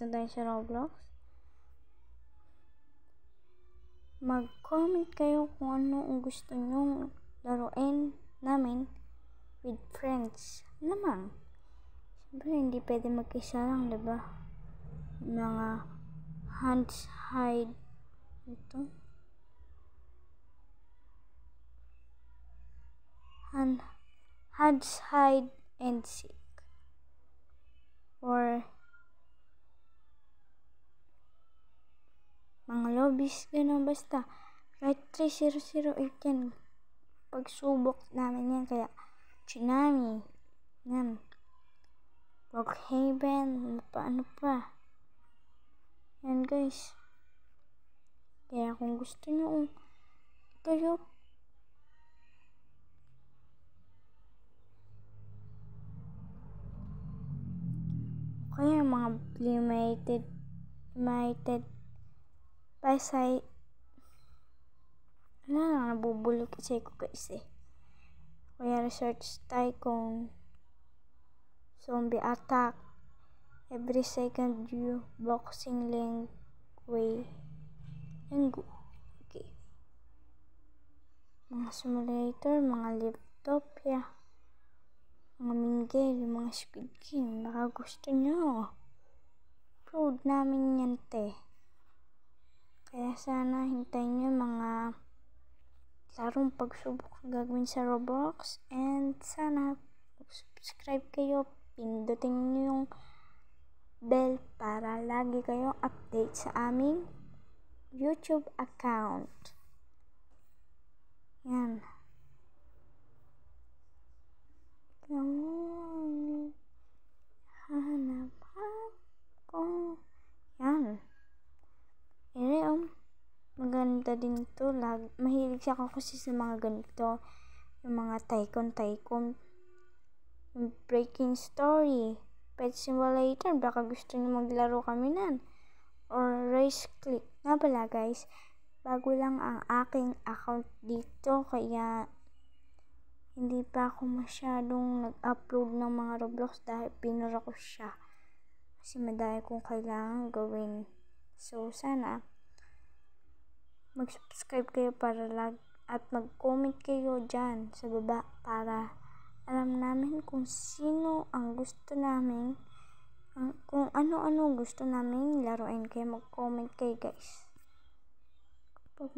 gusto tayo sa Roblox. Mag-comment kayo kung ano ang gusto nyong laruin namin with friends. Lamang. Siyempre, hindi pwede mag-isa lang, diba? Mga hands, hide. Ito. Hands, hide, and seek. Or mga lobbies, gano'n, basta kahit 3008 yan, pagsubok namin yan, kaya Tsunami yan, Brookhaven, ano pa yan guys. Kaya kung gusto nyo kayo kaya mga limited pasay nabubulol kasi ko guys kaya research tayo kung zombie attack every second view boxing link way linggo. Okay, mga simulator, mga Liftopia, mga minggay, mga Squid Game. Baka gusto nyo upload namin yan kaya sana hintayin nyo mga larong pagsubok gagawin sa Roblox, and sana subscribe kayo, pindutin nyo yung bell para lagi kayong update sa aming YouTube account. Yan. Hanap ako. Yan. Maganda din ito. Mahilig ako kasi sa mga ganito. Yung mga tycoon. Yung Breaking Story. Pet Simulator. Baka gusto nyo maglaro kami nan. Or Race Click. Nga pala guys, bago lang ang aking account dito. Kaya hindi pa ako masyadong nag-upload ng mga Roblox dahil pinura ko siya. Kasi madami kong kailangan gawin. So sana mag-subscribe kayo para at mag-comment kayo dyan sa baba para alam namin kung sino ang gusto namin, kung ano-ano gusto namin laruin. Kaya mag-comment kayo guys. Kapag